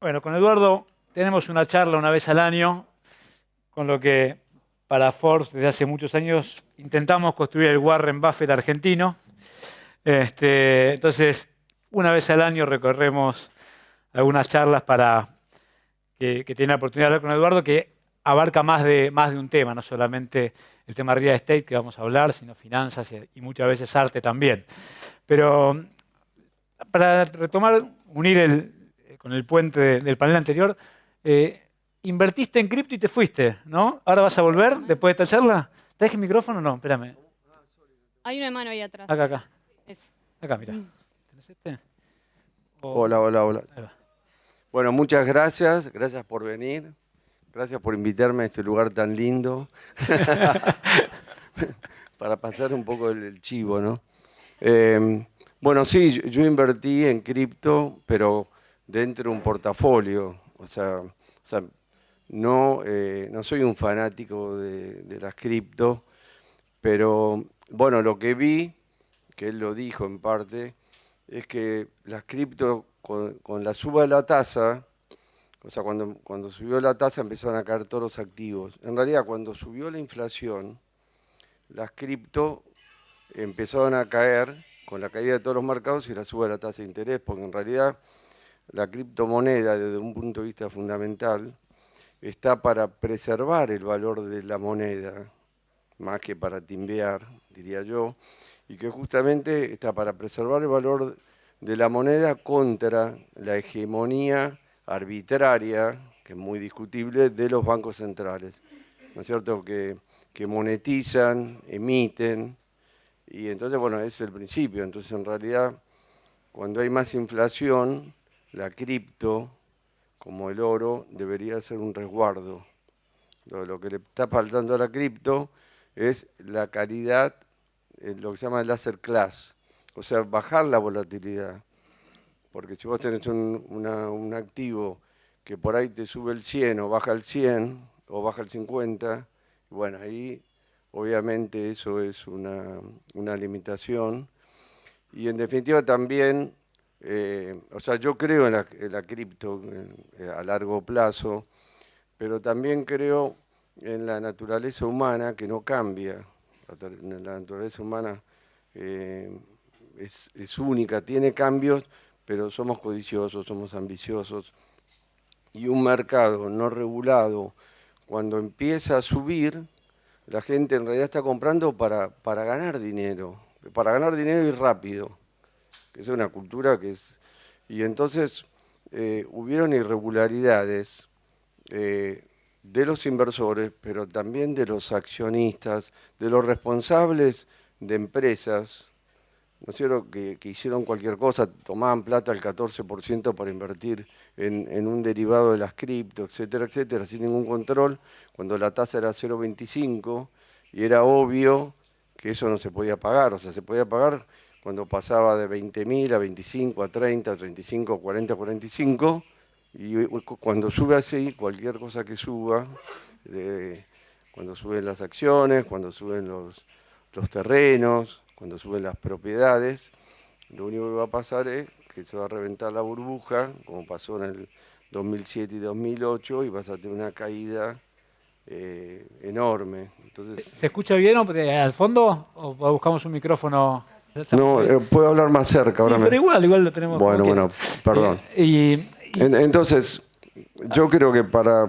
Bueno, con Eduardo tenemos una charla una vez al año, con lo que para Forbes desde hace muchos años intentamos construir el Warren Buffett argentino. Entonces, una vez al año recorremos algunas charlas para que tenga la oportunidad de hablar con Eduardo, que abarca más de un tema, no solamente el tema real estate que vamos a hablar, sino finanzas y muchas veces arte también. Pero para retomar, unir con el puente del panel anterior, eh, invertiste en cripto y te fuiste, ¿no? ¿Ahora vas a volver después de esta charla? ¿Traes el micrófono o no? Espérame. Hay una mano ahí atrás. Acá, acá. Es- Acá, mira. mm. ¿Tenés este? O- Hola, hola, hola. ahí va. Bueno, muchas gracias, gracias por venir, gracias por invitarme a este lugar tan lindo para pasar un poco el chivo, ¿no? Bueno, sí, yo invertí en cripto, pero dentro de un portafolio, o sea, no soy un fanático de las cripto, pero bueno, lo que vi, que él lo dijo en parte, es que las cripto con la suba de la tasa, o sea, cuando subió la tasa empezaron a caer todos los activos. En realidad, cuando subió la inflación, las cripto empezaron a caer con la caída de todos los mercados y la suba de la tasa de interés, porque en realidad la criptomoneda, desde un punto de vista fundamental, está para preservar el valor de la moneda, más que para timbear, diría yo, y que justamente está para preservar el valor de la moneda contra la hegemonía arbitraria, que es muy discutible, de los bancos centrales, ¿no es cierto?, que monetizan, emiten, y entonces, bueno, ese es el principio. Entonces, en realidad, cuando hay más inflación, la cripto, como el oro, debería ser un resguardo. Lo que le está faltando a la cripto es la calidad, lo que se llama el asset class, o sea, bajar la volatilidad. Porque si vos tenés un activo que por ahí te sube el 100 o baja el 100 o baja el 50, bueno, ahí obviamente eso es una limitación. Y en definitiva también, o sea, yo creo en la cripto a largo plazo, pero también creo en la naturaleza humana que no cambia. La naturaleza humana eh, es única, tiene cambios, pero somos codiciosos, somos ambiciosos. Y un mercado no regulado, cuando empieza a subir, la gente en realidad está comprando para ganar dinero y rápido, que es una cultura que es... Y entonces hubieron irregularidades de los inversores, pero también de los accionistas, de los responsables de empresas, ¿no es cierto?, que hicieron cualquier cosa, tomaban plata al 14% para invertir en un derivado de las cripto, etcétera, etcétera, sin ningún control, cuando la tasa era 0,25 y era obvio que eso no se podía pagar, o sea, se podía pagar cuando pasaba de 20.000 a 25, a 30, a 35, 40, 45, y cuando sube así, cualquier cosa que suba, cuando suben las acciones, cuando suben los terrenos, cuando suben las propiedades, lo único que va a pasar es que se va a reventar la burbuja, como pasó en el 2007 y 2008, y vas a tener una caída enorme. Entonces, ¿Se escucha bien al fondo? ¿O buscamos un micrófono? Ya estamos no, bien. puedo hablar más cerca, Sí, ahora pero igual lo tenemos como Bueno, quieras. bueno, perdón. Entonces, yo creo que para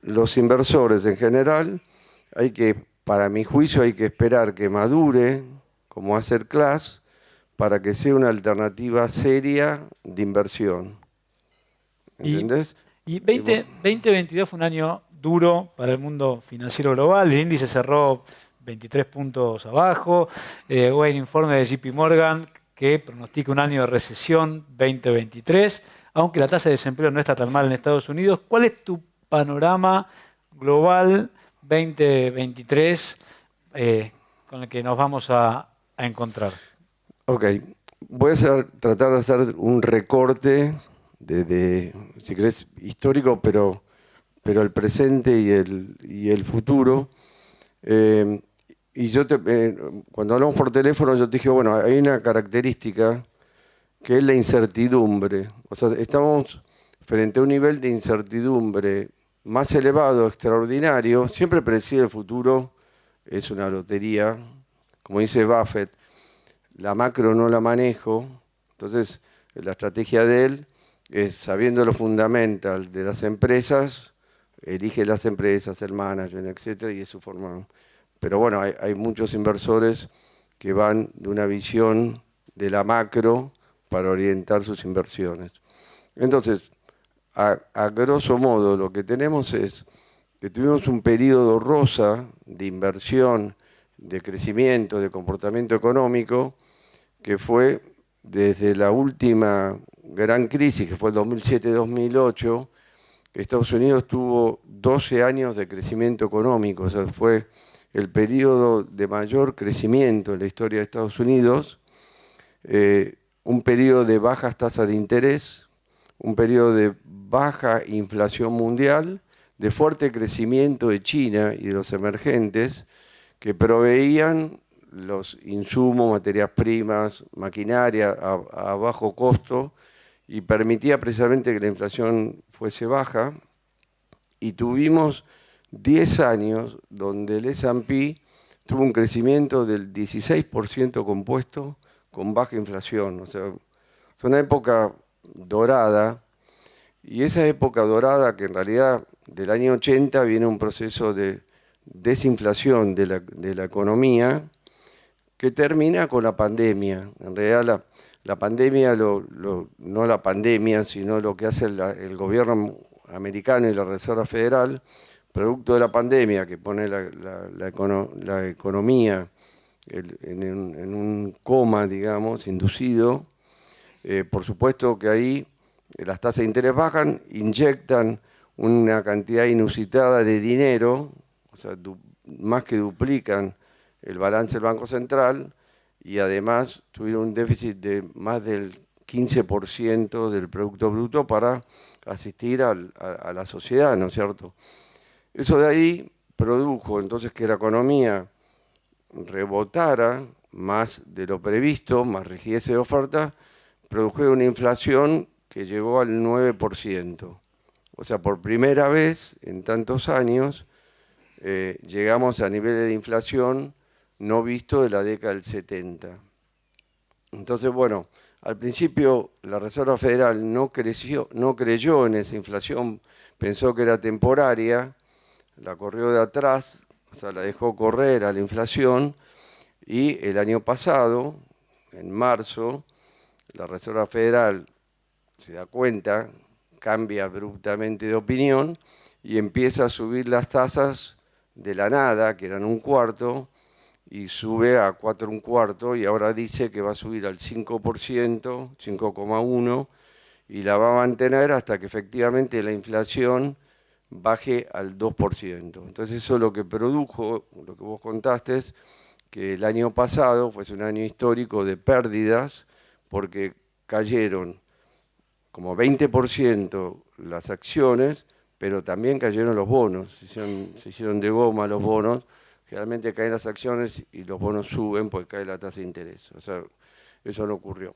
los inversores en general, para mi juicio, hay que esperar que madure como asset class para que sea una alternativa seria de inversión. Y, ¿Entendés? y Y vos- 2022 fue un año duro para el mundo financiero global. El índice cerró 23 puntos abajo. Hubo un informe de JP Morgan que pronostica un año de recesión 2023, aunque la tasa de desempleo no está tan mal en Estados Unidos. ¿Cuál es tu panorama global 2023 con el que nos vamos a encontrar? Ok, tratar de hacer un recorte si querés, histórico, pero el presente y el futuro. Eh, y cuando hablamos por teléfono, yo te dije, bueno, hay una característica que es la incertidumbre. O sea, estamos frente a un nivel de incertidumbre más elevado, extraordinario, siempre predecir el futuro es una lotería. Como dice Buffett, la macro no la manejo, entonces la estrategia de él es, sabiendo lo fundamental de las empresas, elige las empresas, el management, etcétera, y es su forma. Pero bueno, hay muchos inversores que van de una visión de la macro para orientar sus inversiones. Entonces, a grosso modo, lo que tenemos es que tuvimos un periodo rosa de inversión, de crecimiento, de comportamiento económico, que fue desde la última gran crisis, que fue el 2007-2008, Estados Unidos tuvo 12 años de crecimiento económico, o sea, fue el periodo de mayor crecimiento en la historia de Estados Unidos, un periodo de bajas tasas de interés, un periodo de baja inflación mundial, de fuerte crecimiento de China y de los emergentes que proveían los insumos, materias primas, maquinaria a bajo costo y permitía precisamente que la inflación fuese baja. Y tuvimos 10 años donde el S&P tuvo un crecimiento del 16% compuesto con baja inflación. O sea, es una época dorada. Y esa época dorada, que en realidad del año 80 viene un proceso de desinflación de la economía, que termina con la pandemia. En realidad la pandemia, no la pandemia, sino lo que hace el gobierno americano y la Reserva Federal, producto de la pandemia, que pone la economía en un coma, digamos, inducido. Por supuesto que ahí las tasas de interés bajan, inyectan una cantidad inusitada de dinero, o sea, más que duplican el balance del Banco Central, y además tuvieron un déficit de más del 15% del Producto Bruto para asistir a la sociedad, ¿no es cierto? Eso de ahí produjo entonces que la economía rebotara más de lo previsto, más rigidez de oferta, produjo una inflación que llegó al 9%. O sea, por primera vez en tantos años llegamos a niveles de inflación no visto de la década del 70. Entonces, bueno, al principio la Reserva Federal no creyó en esa inflación, pensó que era temporaria, la corrió de atrás, o sea, la dejó correr a la inflación, y el año pasado, en marzo, la Reserva Federal se da cuenta, cambia abruptamente de opinión y empieza a subir las tasas de la nada, que eran 1/4, y sube a 4 1/4, y ahora dice que va a subir al 5%, 5,1%, y la va a mantener hasta que efectivamente la inflación baje al 2%. Entonces eso es lo que produjo, lo que vos contaste, es que el año pasado fuese un año histórico de pérdidas, porque cayeron como 20% las acciones, pero también cayeron los bonos, se hicieron de goma los bonos. Generalmente caen las acciones y los bonos suben porque cae la tasa de interés. O sea, eso no ocurrió.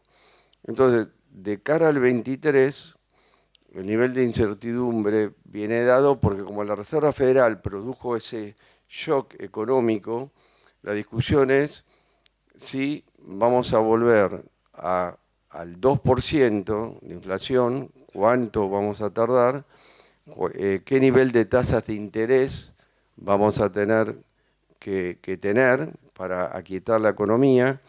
Entonces, de cara al 23, el nivel de incertidumbre viene dado porque como la Reserva Federal produjo ese shock económico, la discusión es si vamos a volver al 2% de inflación, cuánto vamos a tardar, qué nivel de tasas de interés vamos a tener que tener para aquietar la economía.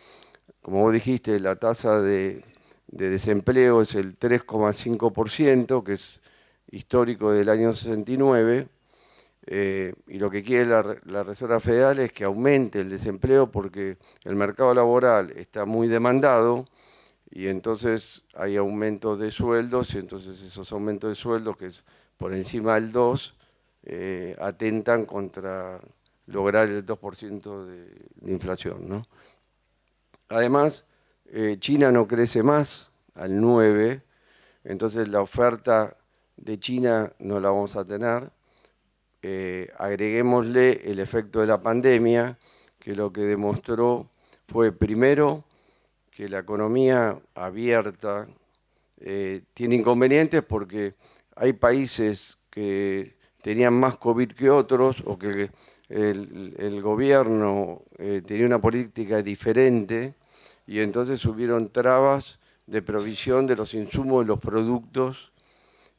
Como vos dijiste, la tasa de desempleo es el 3,5%, que es histórico del año 69, y lo que quiere la Reserva Federal es que aumente el desempleo porque el mercado laboral está muy demandado y entonces hay aumentos de sueldos, y entonces esos aumentos de sueldos, que es por encima del 2, atentan contra lograr el 2% de inflación, ¿no? Además, China no crece más al 9%, entonces la oferta de China no la vamos a tener. Agreguémosle el efecto de la pandemia, que lo que demostró fue primero que la economía abierta tiene inconvenientes porque hay países que tenían más COVID que otros o que el gobierno tenía una política diferente y entonces hubieron trabas de provisión de los insumos, de los productos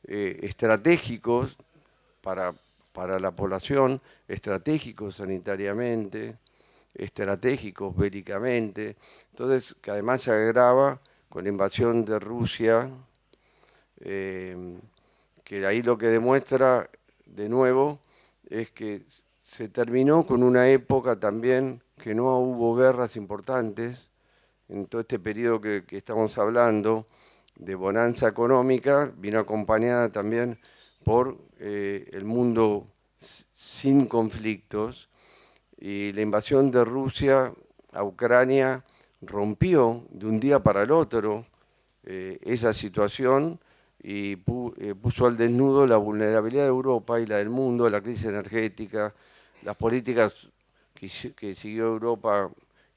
estratégicos para, para la población, estratégicos sanitariamente, estratégicos bélicamente. Entonces, que además se agrava con la invasión de Rusia, que ahí lo que demuestra de nuevo es que se terminó con una época también que no hubo guerras importantes en todo este periodo que estamos hablando de bonanza económica, vino acompañada también por el mundo sin conflictos, y la invasión de Rusia a Ucrania rompió de un día para el otro esa situación y puso al desnudo la vulnerabilidad de Europa y la del mundo, la crisis energética, las políticas que siguió Europa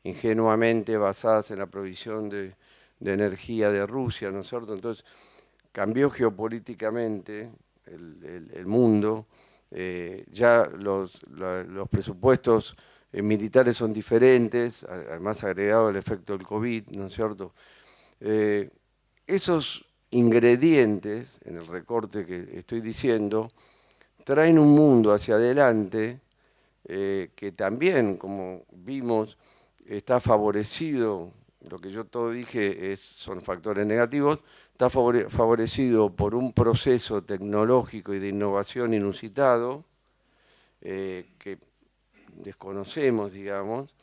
ingenuamente basadas en la provisión de energía de Rusia, ¿no es cierto? Entonces cambió geopolíticamente el mundo, ya los presupuestos militares son diferentes, además agregado el efecto del COVID, ¿no es cierto? Esos ingredientes, en el recorte que estoy diciendo, traen un mundo hacia adelante que también, como vimos, está favorecido, lo que yo todo dije son factores negativos, está favorecido por un proceso tecnológico y de innovación inusitado que desconocemos, digamos,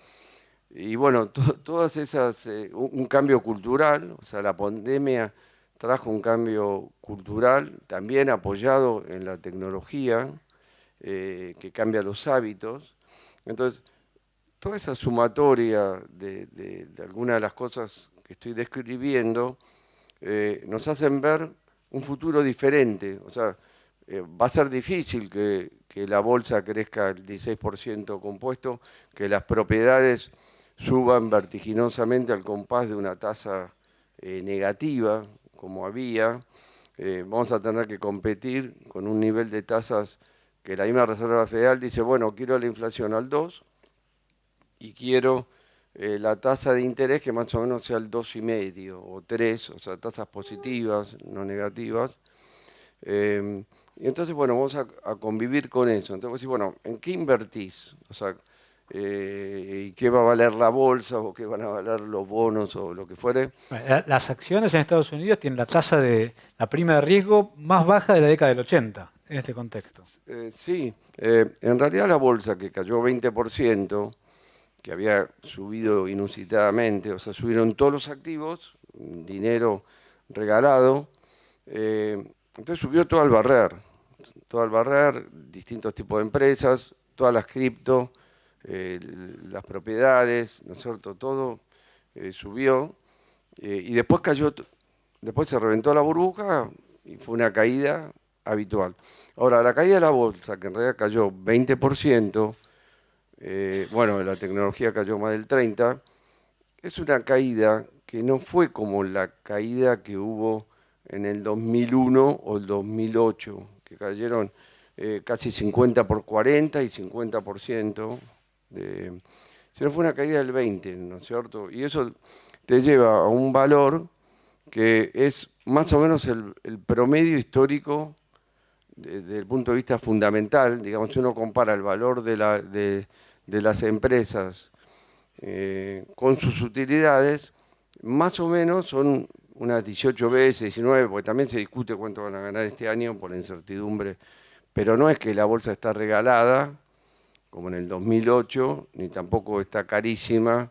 y bueno, todas esas, un cambio cultural, o sea, la pandemia trajo un cambio cultural, también apoyado en la tecnología, que cambia los hábitos. Entonces, toda esa sumatoria de algunas de las cosas que estoy describiendo nos hacen ver un futuro diferente. O sea, va a ser difícil que la bolsa crezca el 16% compuesto, que las propiedades suban vertiginosamente al compás de una tasa negativa, como había. Vamos a tener que competir con un nivel de tasas que la misma Reserva Federal dice, bueno, quiero la inflación al 2 y quiero la tasa de interés que más o menos sea el 2,5 o 3, o sea, tasas positivas, no negativas. Y entonces, bueno, vamos a convivir con eso. Entonces, decir, bueno, ¿en qué invertís? O sea, ¿y qué va a valer la bolsa o qué van a valer los bonos o lo que fuere? Bueno, las acciones en Estados Unidos tienen la tasa de la prima de riesgo más baja de la década del 80, en este contexto. Sí, en realidad la bolsa que cayó 20%, que había subido inusitadamente, o sea, subieron todos los activos, dinero regalado, entonces subió todo al barrer, distintos tipos de empresas, todas las cripto, las propiedades, ¿no es cierto? Todo subió y después cayó, después se reventó la burbuja y fue una caída habitual. Ahora, la caída de la bolsa, que en realidad cayó 20%, bueno, la tecnología cayó más del 30%, es una caída que no fue como la caída que hubo en el 2001 o el 2008, que cayeron casi 50 por 40 y 50%, sino fue una caída del 20%, ¿no es cierto? Y eso te lleva a un valor que es más o menos el promedio histórico desde el punto de vista fundamental. Digamos, si uno compara el valor de las empresas con sus utilidades, más o menos son unas 18 veces, 19, porque también se discute cuánto van a ganar este año por la incertidumbre, pero no es que la bolsa está regalada, como en el 2008, ni tampoco está carísima,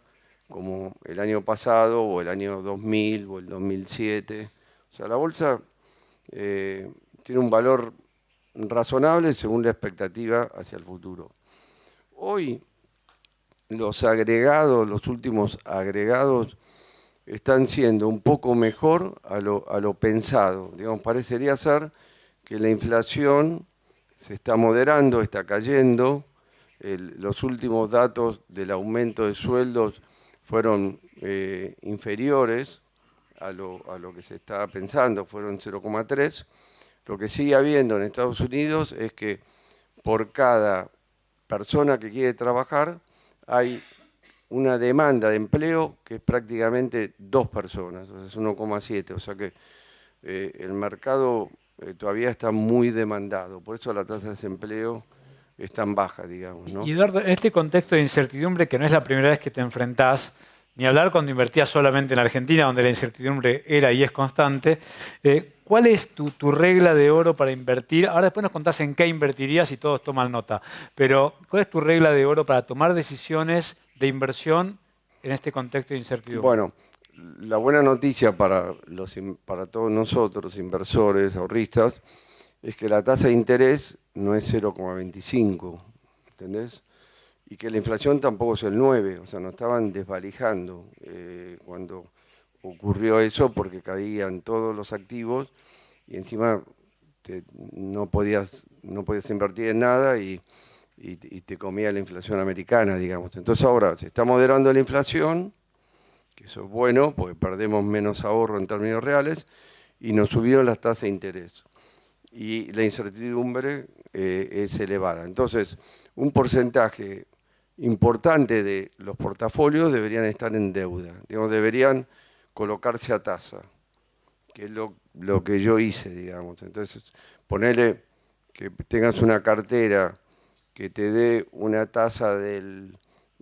como el año pasado, o el año 2000, o el 2007. O sea, la bolsa tiene un valor razonable según la expectativa hacia el futuro. Hoy los agregados, los últimos agregados, están siendo un poco mejor a lo pensado. Digamos, parecería ser que la inflación se está moderando, está cayendo. Los últimos datos del aumento de sueldos fueron inferiores a lo que se estaba pensando, fueron 0,3. Lo que sigue habiendo en Estados Unidos es que por cada persona que quiere trabajar hay una demanda de empleo que es prácticamente 2 personas, o sea, es 1,7, o sea que el mercado todavía está muy demandado, por eso la tasa de desempleo es tan baja, digamos, ¿no? Y Eduardo, en este contexto de incertidumbre, que no es la primera vez que te enfrentás, ni hablar cuando invertías solamente en Argentina, donde la incertidumbre era y es constante, ¿cuál es tu regla de oro para invertir? Ahora después nos contás en qué invertirías y todos toman nota, pero ¿cuál es tu regla de oro para tomar decisiones de inversión en este contexto de incertidumbre? Bueno, la buena noticia para todos nosotros, inversores, ahorristas, es que la tasa de interés no es 0,25, ¿entendés? Y que la inflación tampoco es el 9, o sea, nos estaban desvalijando cuando ocurrió eso porque caían todos los activos y encima no podías invertir en nada y te comía la inflación americana, digamos. Entonces ahora se está moderando la inflación, que eso es bueno porque perdemos menos ahorro en términos reales, y nos subieron las tasas de interés. Y la incertidumbre es elevada. Entonces, un porcentaje importante de los portafolios deberían estar en deuda, digamos, deberían colocarse a tasa, que es lo que yo hice, digamos. Entonces, ponele que tengas una cartera que te dé una tasa del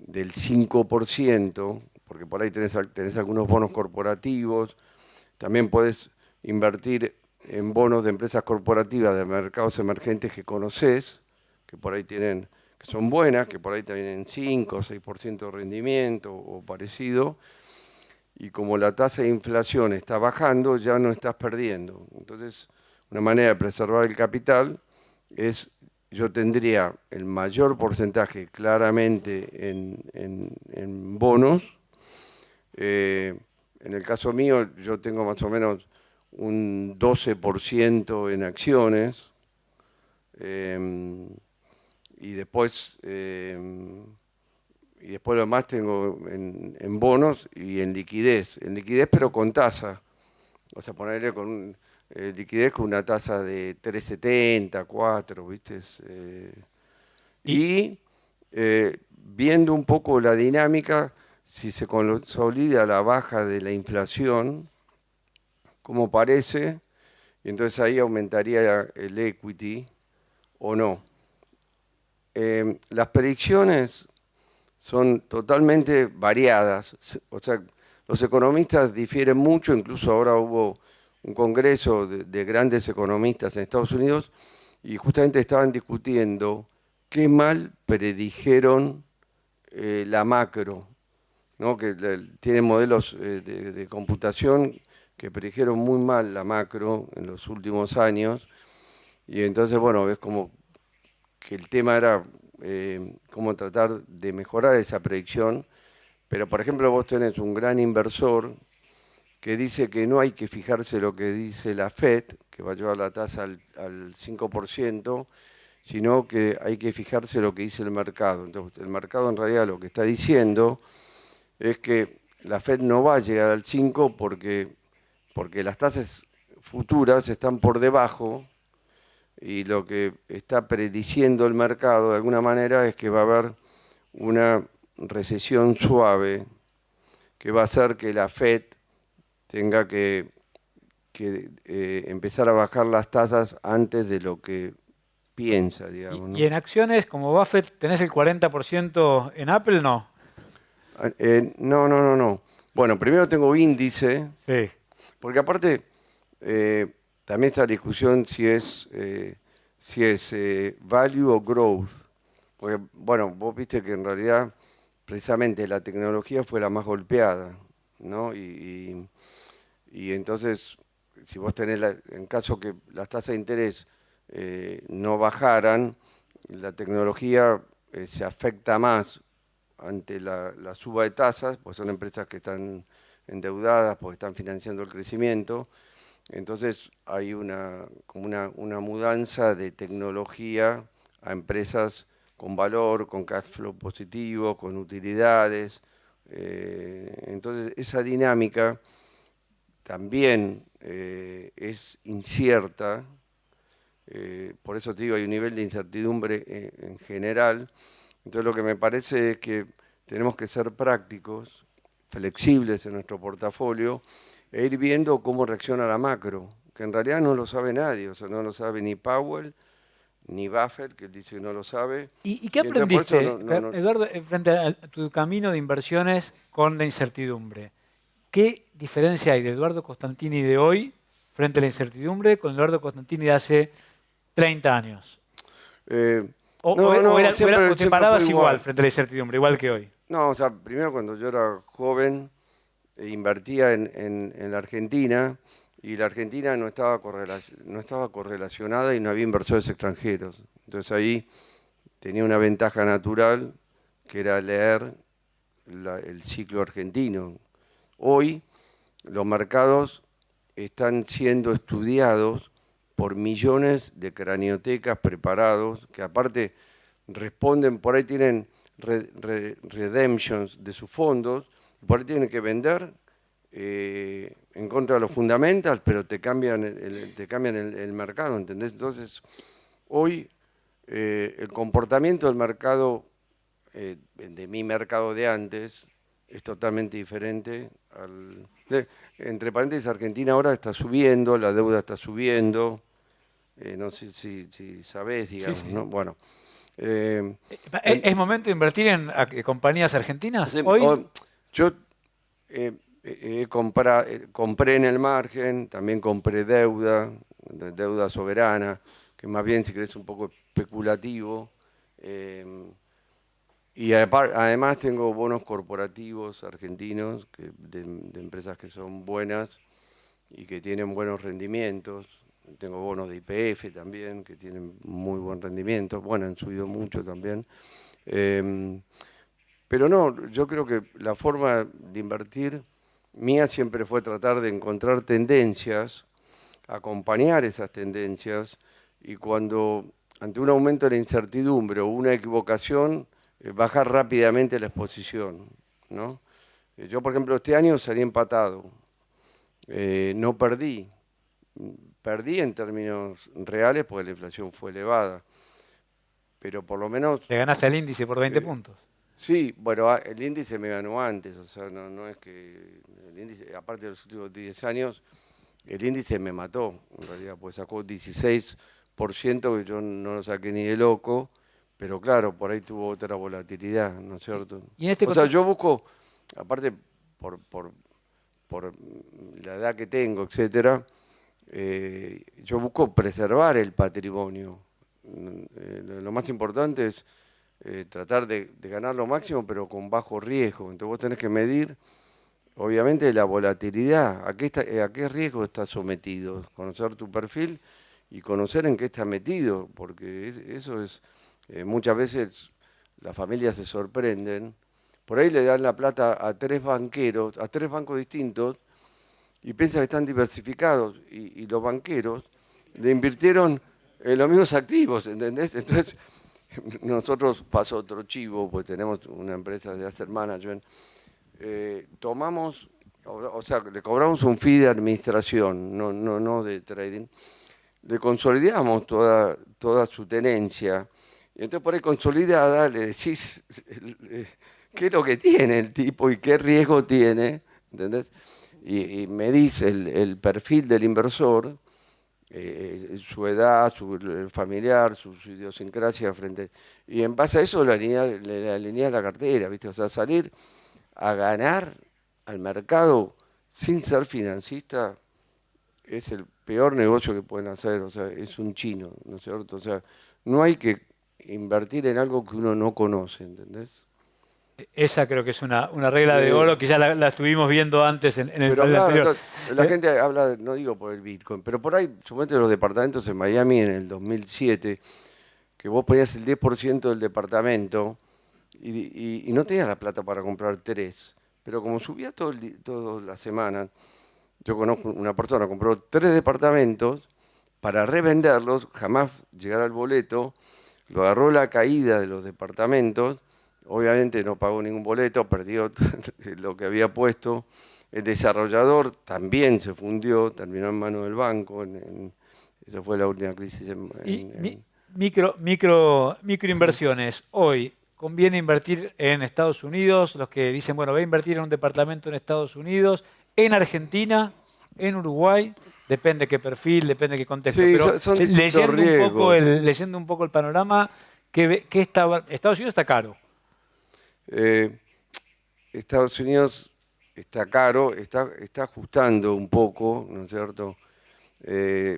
5%, porque por ahí tenés algunos bonos corporativos, también puedes invertir en bonos de empresas corporativas de mercados emergentes que conoces, que por ahí tienen, que son buenas, que por ahí tienen 5 o 6% de rendimiento o parecido, y como la tasa de inflación está bajando, ya no estás perdiendo. Entonces, una manera de preservar el capital es, yo tendría el mayor porcentaje claramente en bonos. En el caso mío, yo tengo más o menos un 12% en acciones y después lo más tengo en bonos y en liquidez. En liquidez pero con tasa. O sea, ponerle con liquidez con una tasa de 3,70, 4, ¿viste? Y, Y viendo un poco la dinámica, si se consolida la baja de la inflación, como parece, y entonces ahí aumentaría el equity o no. Las predicciones son totalmente variadas, o sea, los economistas difieren mucho, incluso ahora hubo un congreso de grandes economistas en Estados Unidos y justamente estaban discutiendo qué mal predijeron la macro, ¿no? Que tienen modelos de computación que predijeron muy mal la macro en los últimos años y entonces, bueno, es como que el tema era cómo tratar de mejorar esa predicción, pero por ejemplo vos tenés un gran inversor que dice que no hay que fijarse lo que dice la Fed, que va a llevar la tasa al 5%, sino que hay que fijarse lo que dice el mercado. Entonces, el mercado en realidad lo que está diciendo es que la Fed no va a llegar al 5 porque las tasas futuras están por debajo y lo que está prediciendo el mercado de alguna manera es que va a haber una recesión suave que va a hacer que la Fed tenga que empezar a bajar las tasas antes de lo que piensa, y- digamos, y ¿no? en acciones, como Buffett, ¿tenés el 40% en Apple? No. No, no, no, no. Bueno, primero tengo índice, Sí. porque aparte también está la discusión si es value o growth. Porque, bueno, vos viste que en realidad precisamente la tecnología fue la más golpeada, ¿no? Y entonces, si vos tenés, en caso que las tasas de interés no bajaran, la tecnología se afecta más ante la suba de tasas, pues son empresas que están endeudadas porque están financiando el crecimiento. Entonces hay como una mudanza de tecnología a empresas con valor, con cash flow positivo, con utilidades. Entonces esa dinámica también es incierta Por eso te digo, hay un nivel de incertidumbre en general. Entonces lo que me parece es que tenemos que ser prácticos, flexibles en nuestro portafolio e ir viendo cómo reacciona la macro, que en realidad no lo sabe nadie, o sea, no lo sabe ni Powell, ni Buffett, que él dice que no lo sabe. ¿Y qué Y entonces por eso aprendiste, Eduardo, frente a tu camino de inversiones con la incertidumbre? ¿Qué diferencia hay de Eduardo Costantini de hoy frente a la incertidumbre con Eduardo Costantini de hace 30 años? eh, ¿O, no, no, o te siempre fue parabas igual igual. frente a la incertidumbre, igual que hoy? No, o sea, primero cuando yo era joven, invertía en la Argentina y la Argentina no estaba correlacionada y no había inversores extranjeros. Entonces ahí tenía una ventaja natural que era leer el ciclo argentino. Hoy los mercados están siendo estudiados por millones de craniotecas preparados, que aparte responden, por ahí tienen redemptions de sus fondos, por ahí tienen que vender en contra de los fundamentals, pero te cambian el mercado, ¿entendés? Entonces, hoy el comportamiento del mercado, de mi mercado de antes, es totalmente diferente entre paréntesis, Argentina ahora está subiendo, la deuda está subiendo, no sé si sabés, Sí, digamos, sí. ¿no? Bueno. eh, ¿Es momento de invertir en compañías argentinas sí, hoy? yo compré en el margen, también compré deuda soberana, que más bien, si querés, un poco especulativo. Y además tengo bonos corporativos argentinos de empresas que son buenas y que tienen buenos rendimientos. Tengo bonos de YPF también, que tienen muy buen rendimiento. Bueno, han subido mucho también. Pero no, yo creo que la forma de invertir mía siempre fue tratar de encontrar tendencias, acompañar esas tendencias y cuando ante un aumento de la incertidumbre o una equivocación, bajar rápidamente la exposición, ¿no? Yo, por ejemplo, este año salí empatado, no perdí, perdí en términos reales porque la inflación fue elevada, pero por lo menos, Te ganaste el índice por 20 eh, puntos. sí, bueno, el índice me ganó antes, o sea, no es que el índice, aparte de los últimos 10 años, el índice me mató, en realidad, pues sacó 16%, que yo no lo saqué ni de loco, pero claro, por ahí tuvo otra volatilidad, ¿no es cierto? Y en este O sea, contexto, yo busco, aparte por la edad que tengo, etcétera, yo busco preservar el patrimonio. Lo más importante es tratar de ganar lo máximo, pero con bajo riesgo. Entonces vos tenés que medir, obviamente, la volatilidad. ¿A qué riesgo estás sometido? Conocer tu perfil y conocer en qué estás metido, porque eso es, muchas veces las familias se sorprenden. Por ahí le dan la plata a tres banqueros, a tres bancos distintos, y piensan que están diversificados, y los banqueros le invirtieron en los mismos activos, ¿entendés? Entonces, nosotros, pasa otro chivo, pues tenemos una empresa de asset management, tomamos, o sea, le cobramos un fee de administración, no de trading, le consolidamos toda su tenencia, y entonces por ahí consolidada le decís qué es lo que tiene el tipo y qué riesgo tiene, ¿entendés? Y medís el perfil del inversor, su edad, su familiar, su idiosincrasia frente. Y en base a eso le alinea la cartera, ¿viste? O sea, salir a ganar al mercado sin ser financista es el peor negocio que pueden hacer, o sea, es un chino, ¿no es cierto? O sea, no hay que invertir en algo que uno no conoce, ¿entendés? esa creo que es una regla de Sí. oro que ya la estuvimos viendo antes en el Pero panel claro, anterior. entonces, la gente habla, no digo por el Bitcoin, pero por ahí, suponete los departamentos en Miami en el 2007, que vos ponías el 10% del departamento y no tenías la plata para comprar tres. Pero como subía toda la semana, yo conozco una persona que compró tres departamentos para revenderlos, jamás llegar al boleto, lo agarró la caída de los departamentos, obviamente no pagó ningún boleto, perdió lo que había puesto. El desarrollador también se fundió, terminó en manos del banco, Esa fue la última crisis Y microinversiones. Hoy, ¿conviene invertir en Estados Unidos? Los que dicen, bueno, voy a invertir en un departamento en Estados Unidos, en Argentina, en Uruguay. Depende qué perfil, depende qué contexto. Sí, Pero son distintos leyendo un poco el panorama, Estados Unidos está caro. Estados Unidos está caro, está ajustando un poco, ¿no es cierto?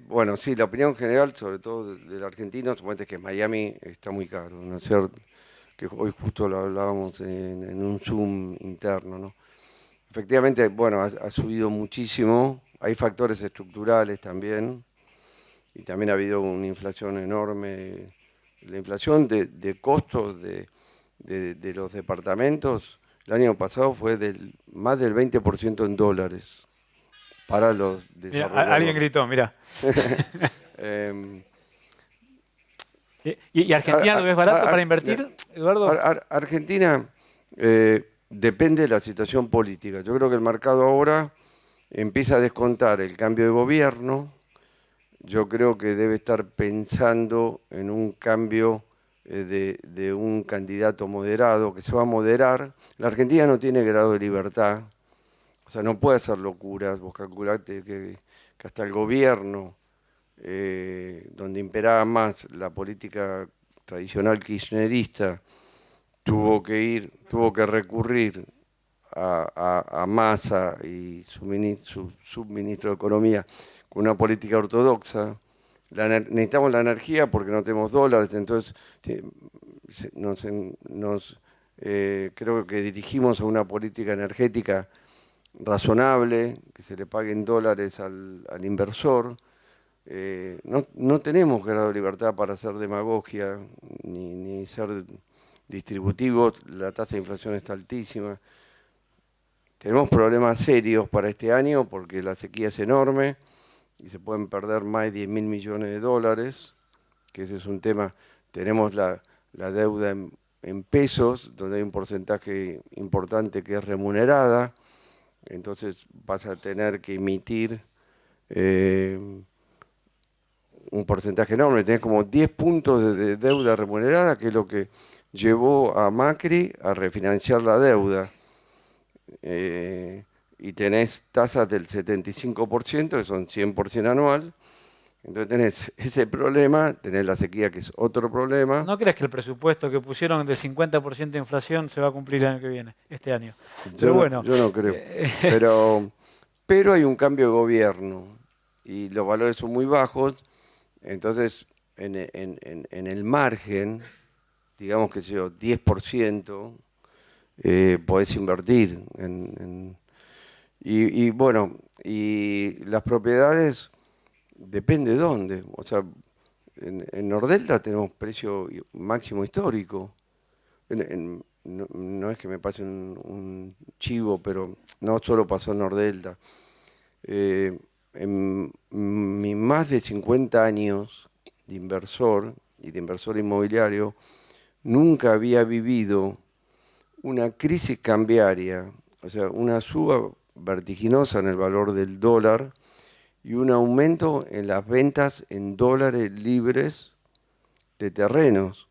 Bueno, sí, la opinión general, sobre todo del argentino, suponete que Miami está muy caro, ¿no es cierto? Que hoy justo lo hablábamos en un Zoom interno, ¿no? Efectivamente, bueno, ha subido muchísimo, hay factores estructurales también, y también ha habido una inflación enorme. La inflación de costos de los departamentos el año pasado fue más del 20% en dólares para los Mira, desarrolladores. alguien gritó, mira. Eh, ¿Y Argentina lo ves barato para invertir, Eduardo? Argentina depende de la situación política. Yo creo que el mercado ahora empieza a descontar el cambio de gobierno. Yo creo que debe estar pensando en un cambio de un candidato moderado que se va a moderar. La Argentina no tiene grado de libertad, o sea, no puede hacer locuras. Vos calculate que hasta el gobierno, donde imperaba más la política tradicional kirchnerista, tuvo que recurrir a Massa y su subministro de Economía con una política ortodoxa. Necesitamos la energía porque no tenemos dólares, entonces creo que dirigimos a una política energética razonable, que se le paguen dólares al inversor. No tenemos grado de libertad para hacer demagogia ni ser distributivos, la tasa de inflación está altísima. Tenemos problemas serios para este año porque la sequía es enorme y se pueden perder más de 10.000 millones de dólares, que ese es un tema. Tenemos la deuda en pesos, donde hay un porcentaje importante que es remunerada, entonces vas a tener que emitir un porcentaje enorme. Tenés como 10 puntos de deuda remunerada, que es lo que llevó a Macri a refinanciar la deuda. Y tenés tasas del 75%, que son 100% anual. Entonces tenés ese problema, tenés la sequía, que es otro problema. ¿No crees que el presupuesto que pusieron de 50% de inflación se va a cumplir el año que viene, este año? Pero bueno. Yo no creo. Pero hay un cambio de gobierno y los valores son muy bajos. Entonces, en el margen, digamos que sea 10%, podés invertir. Y bueno, y las propiedades, depende de dónde. O sea, en Nordelta tenemos precio máximo histórico. No es que me pase un chivo, pero no solo pasó en Nordelta. En mis más de 50 años de inversor y de inversor inmobiliario, nunca había vivido una crisis cambiaria, o sea, una suba vertiginosa en el valor del dólar y un aumento en las ventas en dólares libres de terrenos.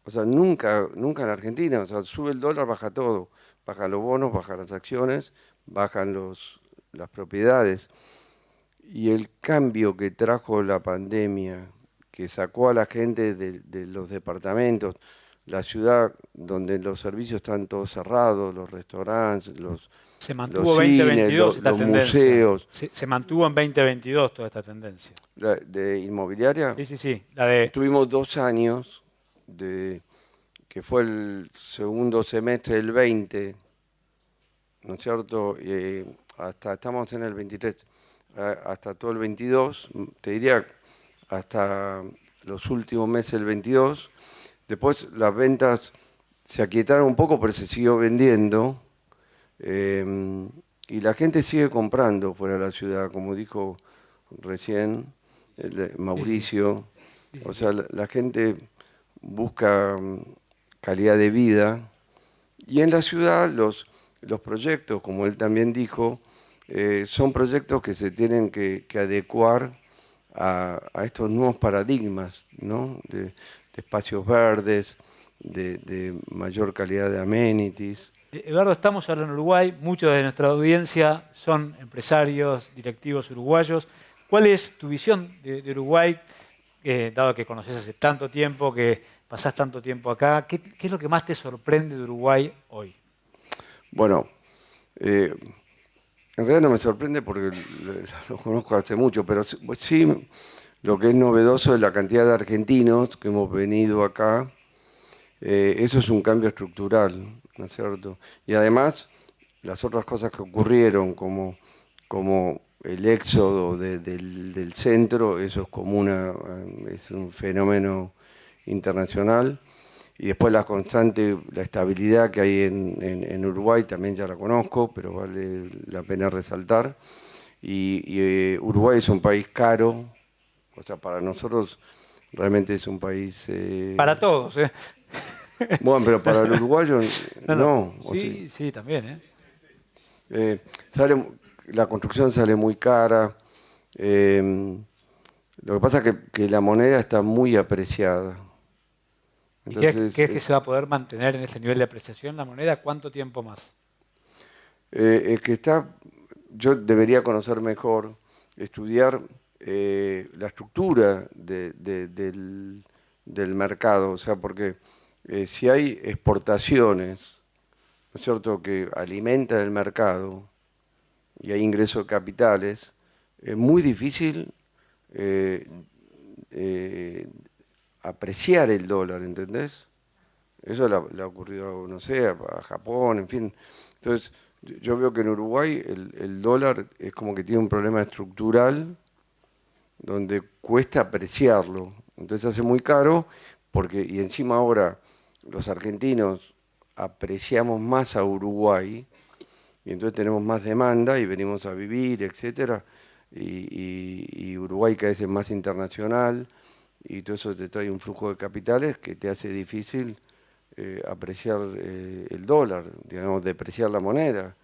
O sea, nunca en Argentina, o sea, sube el dólar, baja todo. Bajan los bonos, bajan las acciones, bajan las propiedades. Y el cambio que trajo la pandemia, que sacó a la gente de los departamentos, la ciudad donde los servicios están todos cerrados, los restaurantes, se mantuvo los cines, 2022 esta los tendencia. museos. Se mantuvo en 2022 toda esta tendencia. ¿De inmobiliaria? Sí. Tuvimos 2 años, que fue el segundo semestre del 20, ¿no es cierto? Estamos en el 23, hasta todo el 22, te diría hasta los últimos meses del 22. Después las ventas se aquietaron un poco, pero se siguió vendiendo. Y la gente sigue comprando fuera de la ciudad, como dijo recién Mauricio. Sí. O sea, la gente busca calidad de vida. Y en la ciudad los proyectos, como él también dijo, son proyectos que se tienen que adecuar a estos nuevos paradigmas, ¿no? De espacios verdes, de mayor calidad de amenities. Eduardo, estamos ahora en Uruguay, muchos de nuestra audiencia son empresarios, directivos uruguayos. ¿Cuál es tu visión de Uruguay, dado que conoces hace tanto tiempo, que pasás tanto tiempo acá? ¿Qué es lo que más te sorprende de Uruguay hoy? Bueno, en realidad no me sorprende porque lo conozco hace mucho, pero sí lo que es novedoso es la cantidad de argentinos que hemos venido acá. Eso es un cambio estructural, ¿no es cierto? Y además, las otras cosas que ocurrieron, como el éxodo del centro, eso es como es un fenómeno internacional. Y después la estabilidad que hay en Uruguay, también ya la conozco, pero vale la pena resaltar. Y Uruguay es un país caro, o sea, para nosotros realmente es un país... Para todos, ¿eh? Bueno, pero para el uruguayo no. Sí, sí, también, La construcción sale muy cara. Lo que pasa es que la moneda está muy apreciada. Entonces, ¿y crees que se va a poder mantener en este nivel de apreciación la moneda? ¿Cuánto tiempo más? Es que yo debería conocer mejor, estudiar la estructura del mercado, o sea, porque si hay exportaciones, ¿no es cierto?, que alimentan el mercado y hay ingresos de capitales, es muy difícil apreciar el dólar, ¿entendés? Eso le ha ocurrido, no sé, a Japón, en fin. Entonces, yo veo que en Uruguay el dólar es como que tiene un problema estructural donde cuesta apreciarlo. Entonces hace muy caro y encima ahora los argentinos apreciamos más a Uruguay y entonces tenemos más demanda y venimos a vivir, etcétera. Y Uruguay cada vez es más internacional y todo eso te trae un flujo de capitales que te hace difícil apreciar el dólar, digamos, depreciar la moneda.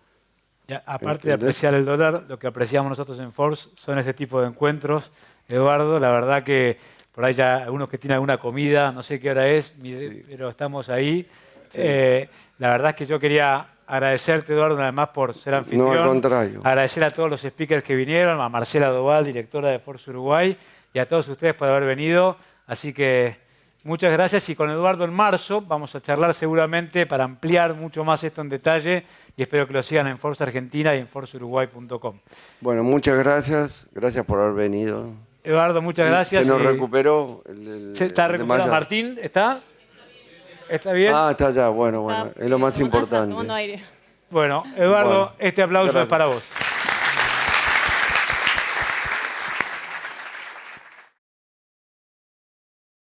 Ya, aparte de apreciar el dólar, lo que apreciamos nosotros en Force son ese tipo de encuentros. Eduardo, la verdad que por ahí ya algunos que tienen alguna comida, no sé qué hora es, Sí. pero estamos ahí. Sí. La verdad es que yo quería agradecerte, Eduardo, además por ser anfitrión. No, al contrario. Agradecer a todos los speakers que vinieron, a Marcela Doval, directora de Force Uruguay, y a todos ustedes por haber venido. Así que muchas gracias y con Eduardo en marzo vamos a charlar seguramente para ampliar mucho más esto en detalle y espero que lo sigan en Force Argentina y en forceuruguay.com. Bueno, muchas gracias. Gracias por haber venido. Eduardo, muchas gracias. Se nos recuperó. ¿Se está recuperado? ¿Martín está? ¿Está bien? Ah, está allá. Bueno, es lo más importante. Tomando aire. Bueno, Eduardo, Bueno, este aplauso gracias. es para vos.